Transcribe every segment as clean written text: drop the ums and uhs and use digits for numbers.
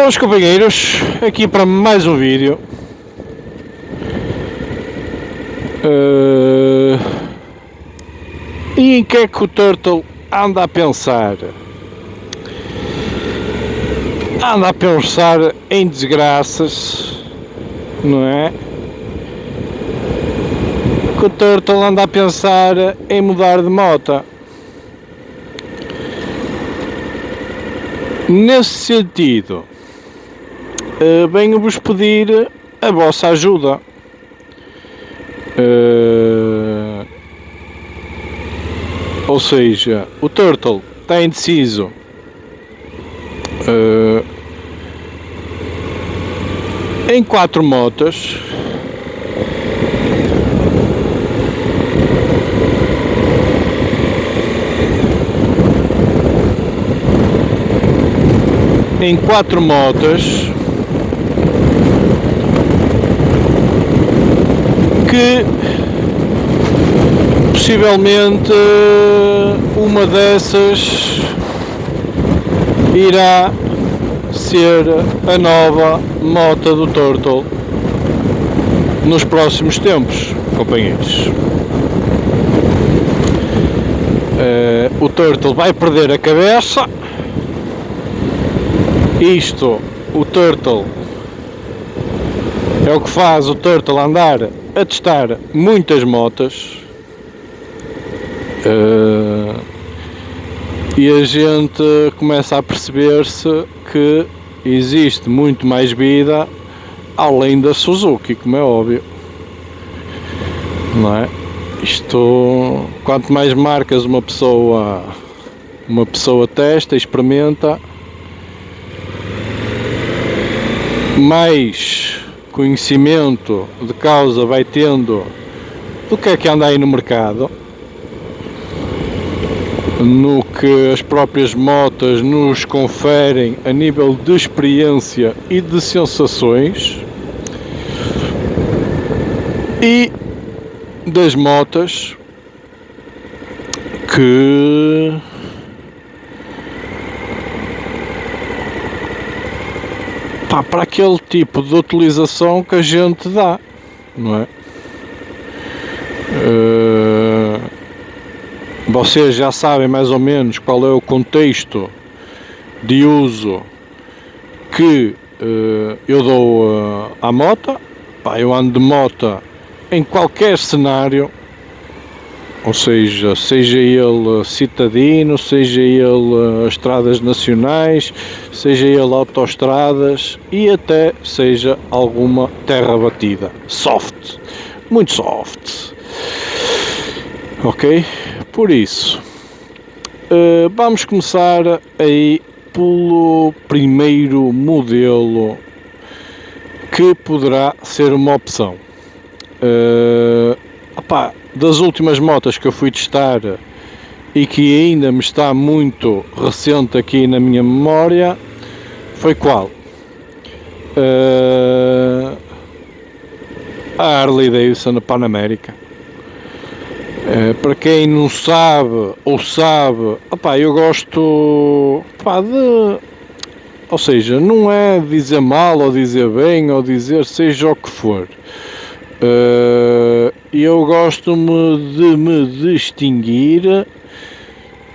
Meus companheiros, aqui para mais um vídeo. E em que é que o Turtle anda a pensar? Anda a pensar em desgraças, não é? Que o Turtle anda a pensar em mudar de moto. Nesse sentido, venho-vos pedir a vossa ajuda. Ou seja, o Turtle está indeciso em 4 motos. Em 4 motos que possivelmente uma dessas irá ser a nova moto do Turtle nos próximos tempos, companheiros. O Turtle vai perder a cabeça. Isto, o Turtle, é o que faz o Turtle andar a testar muitas motas. E a gente começa a perceber-se que existe muito mais vida além da Suzuki, como é óbvio, não é? Isto, quanto mais marcas uma pessoa testa, experimenta, mais conhecimento de causa vai tendo do que é que anda aí no mercado, no que as próprias motas nos conferem a nível de experiência e de sensações, e das motas que para aquele tipo de utilização que a gente dá, não é? Vocês já sabem mais ou menos qual é o contexto de uso que eu dou à moto. Eu ando de moto em qualquer cenário, ou seja ele citadino, seja ele estradas nacionais, seja ele autoestradas e até seja alguma terra batida. Soft, muito soft. Ok? Por isso, vamos começar aí pelo primeiro modelo que poderá ser uma opção. Das últimas motas que eu fui testar e que ainda me está muito recente aqui na minha memória, foi qual? A Harley Davidson Pan America. Para quem não sabe ou sabe, eu gosto ou seja, não é dizer mal ou dizer bem ou dizer seja o que for. Eu gosto-me de me distinguir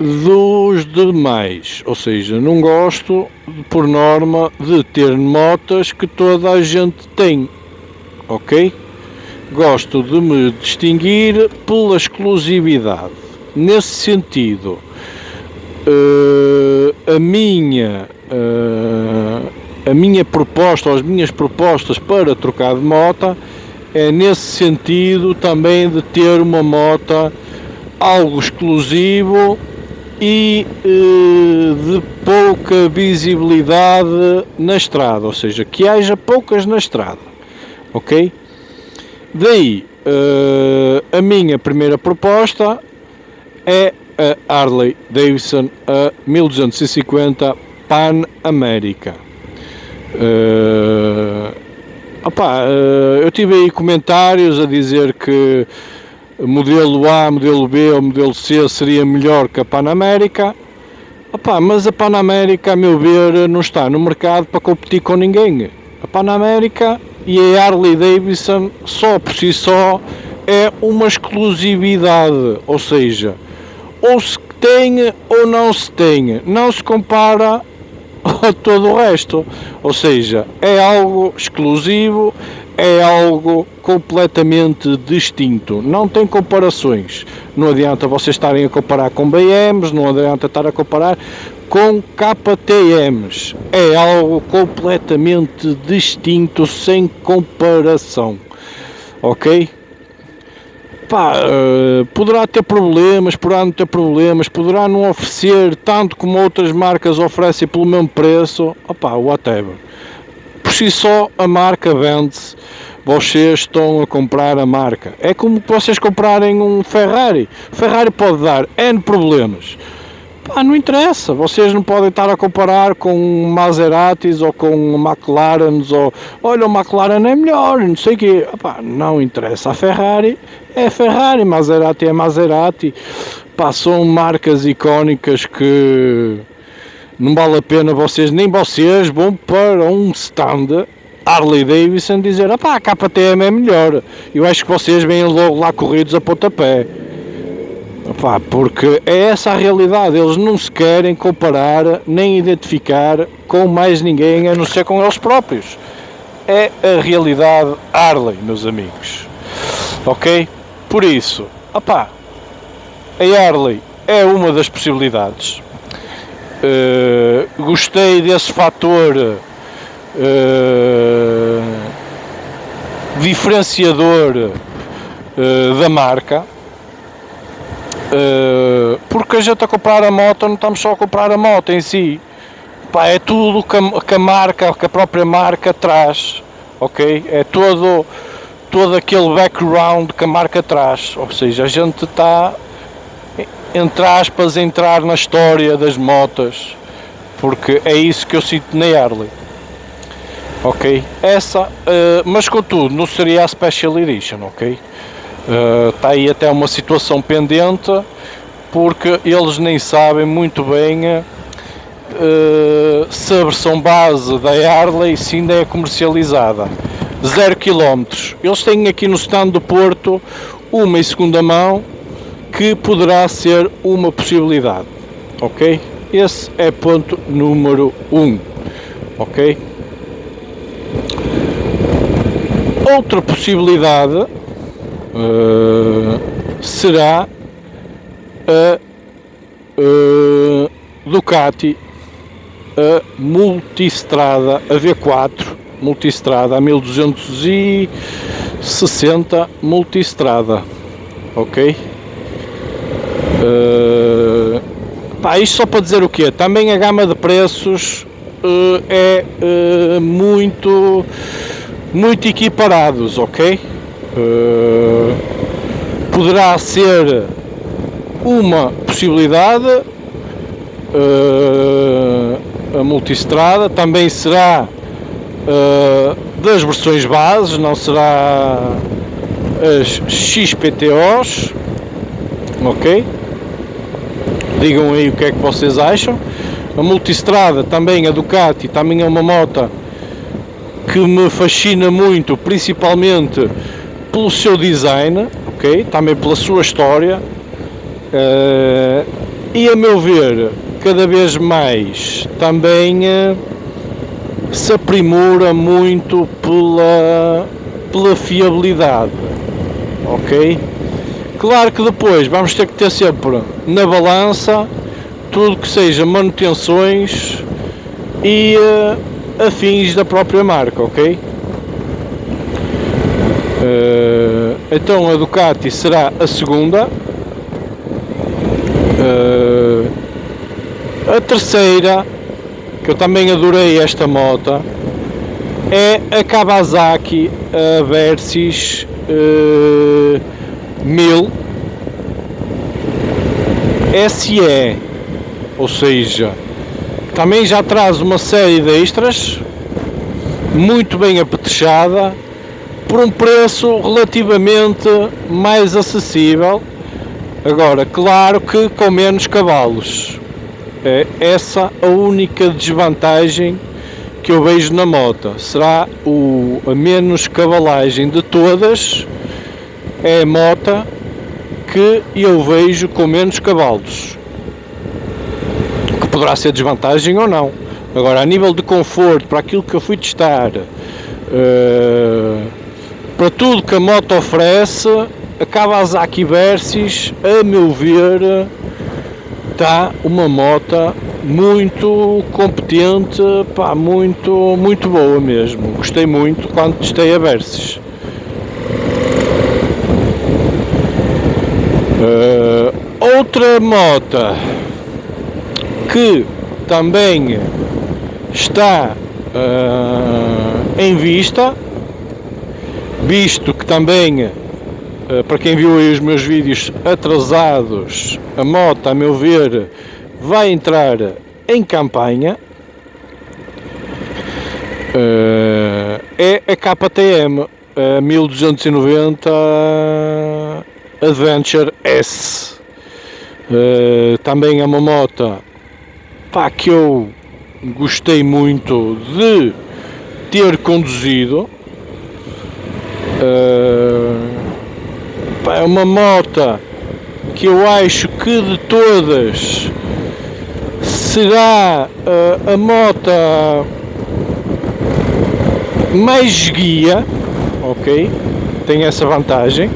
dos demais, ou seja, não gosto por norma de ter motas que toda a gente tem, ok? Gosto de me distinguir pela exclusividade. Nesse sentido, a minha proposta, ou as minhas propostas para trocar de moto, é nesse sentido também de ter uma moto algo exclusivo e de pouca visibilidade na estrada, ou seja, que haja poucas na estrada, ok? Daí, a minha primeira proposta é a Harley Davidson a 1250 Pan America. Eu tive aí comentários a dizer que modelo A, modelo B ou modelo C seria melhor que a Pan America. Opá, mas a Panamérica, a meu ver, não está no mercado para competir com ninguém. A Panamérica e a Harley Davidson, só por si só, é uma exclusividade, ou seja, ou se tem ou não se tem, não se compara a todo o resto, ou seja, é algo exclusivo, é algo completamente distinto, não tem comparações, não adianta vocês estarem a comparar com BMs, não adianta estar a comparar com KTMs, é algo completamente distinto, sem comparação, ok? Pá, poderá ter problemas, poderá não ter problemas, poderá não oferecer tanto como outras marcas oferecem pelo mesmo preço, opá, whatever. Por si só a marca vende-se, vocês estão a comprar a marca. É como vocês comprarem um Ferrari. O Ferrari pode dar N problemas. Pá, não interessa, vocês não podem estar a comparar com Maseratis ou com McLarens ou olha, o McLaren é melhor, não sei o quê. Pá, não interessa, a Ferrari é Ferrari, Maserati é Maserati. Pá, são marcas icónicas que não vale a pena vocês, nem vocês vão para um stand Harley Davidson dizer, pá, a KTM é melhor. Eu acho que vocês vêm logo lá corridos a pontapé. Opa, porque é essa a realidade, eles não se querem comparar nem identificar com mais ninguém a não ser com eles próprios. É a realidade Harley, meus amigos. Ok? Por isso, opa, a Harley é uma das possibilidades. Gostei desse fator diferenciador da marca. Porque a gente a comprar a moto não estamos só a comprar a moto em si, pá, é tudo que a marca, que a própria marca traz, ok? É todo aquele background que a marca traz, ou seja, a gente está, entre aspas, a entrar na história das motas, porque é isso que eu sinto na Harley, ok? Essa, mas contudo, não seria a Special Edition, ok? Está aí até uma situação pendente, porque eles nem sabem muito bem se a versão base da Harley se ainda é comercializada. 0 km. Eles têm aqui no stand do Porto uma em segunda mão que poderá ser uma possibilidade, ok? Esse é ponto número 1, ok? Outra possibilidade será a Ducati, a Multistrada, a V4 Multistrada, a 1260 Multistrada, ok? Pá, isto só para dizer o quê? Também a gama de preços é muito equiparados, ok? Poderá ser uma possibilidade, a Multistrada também será das versões bases, não será as XPTOs, ok? Digam aí o que é que vocês acham. A Multistrada, também a Ducati, também é uma moto que me fascina muito, principalmente pelo seu design, ok? Também pela sua história, e a meu ver, cada vez mais também se aprimora muito pela fiabilidade, ok? Claro que depois vamos ter que ter sempre na balança tudo que seja manutenções e afins da própria marca, ok? Então a Ducati será a segunda. A terceira, que eu também adorei esta moto, é a Kawasaki Versys 1000 SE, ou seja, também já traz uma série de extras, muito bem apetrechada, por um preço relativamente mais acessível. Agora, claro que com menos cavalos, É essa a única desvantagem que eu vejo na moto. Será a menos cavalagem de todas, é a moto que eu vejo com menos cavalos, que poderá ser desvantagem ou não. Agora, a nível de conforto, para aquilo que eu fui testar, para tudo que a moto oferece, a Kawasaki Versys, a meu ver, está uma moto muito competente, pá, muito boa mesmo. Gostei muito quando testei a Versys. Outra moto que também está em vista, visto que também, para quem viu aí os meus vídeos atrasados, a moto, a meu ver, vai entrar em campanha, é a KTM, a 1290 Adventure S. Também é uma moto, pá, que eu gostei muito de ter conduzido. É uma moto que eu acho que de todas será a moto mais guia, ok? Tem essa vantagem.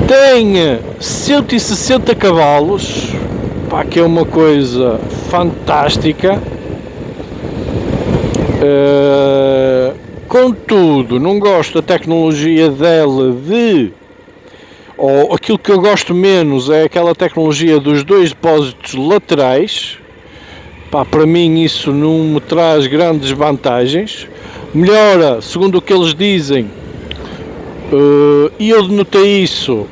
Tem 160 cavalos, pá, que é uma coisa fantástica. Contudo, não gosto da tecnologia dela ou aquilo que eu gosto menos é aquela tecnologia dos 2 depósitos laterais. Pá, para mim isso não me traz grandes vantagens. Melhora, segundo o que eles dizem, e eu denotei isso,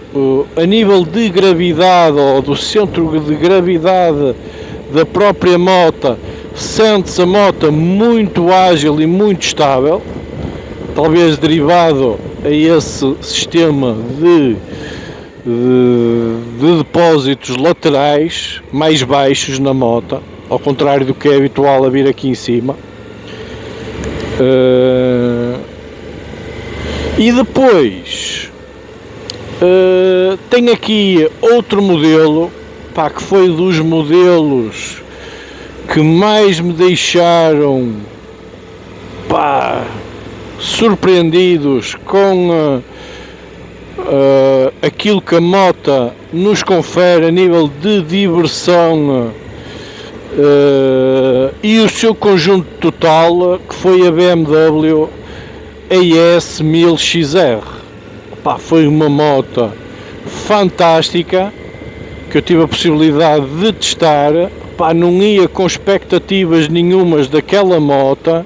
a nível de gravidade, ou do centro de gravidade da própria moto, sente-se a moto muito ágil e muito estável, talvez derivado a esse sistema de depósitos laterais mais baixos na moto, ao contrário do que é habitual a vir aqui em cima. E depois tem aqui outro modelo, pá, que foi dos modelos que mais me deixaram, pá, surpreendidos com aquilo que a moto nos confere a nível de diversão e o seu conjunto total, que foi a BMW AS 1000XR. Pá, foi uma moto fantástica que eu tive a possibilidade de testar. Pá, não ia com expectativas nenhumas daquela moto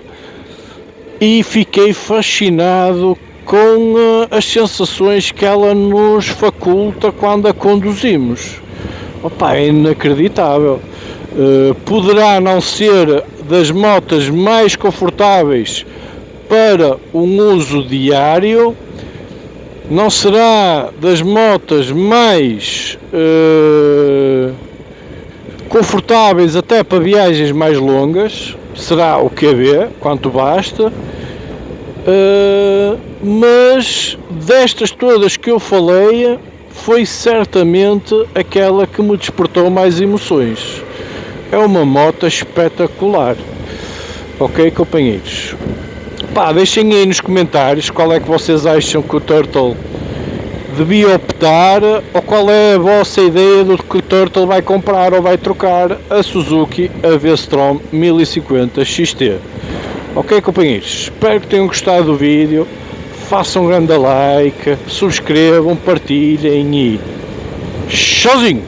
e fiquei fascinado com as sensações que ela nos faculta quando a conduzimos. Opa, é inacreditável. Poderá não ser das motas mais confortáveis para um uso diário, não será das motas mais confortáveis até para viagens mais longas, será o QB, quanto basta, mas destas todas que eu falei, foi certamente aquela que me despertou mais emoções. É uma moto espetacular. Ok, companheiros? Pá, deixem aí nos comentários qual é que vocês acham que o Turtle devia optar, ou qual é a vossa ideia do que o Turtle vai comprar ou vai trocar a Suzuki a V-Strom 1050 XT. Ok, companheiros? Espero que tenham gostado do vídeo. Façam um grande like, subscrevam, partilhem e tchauzinho!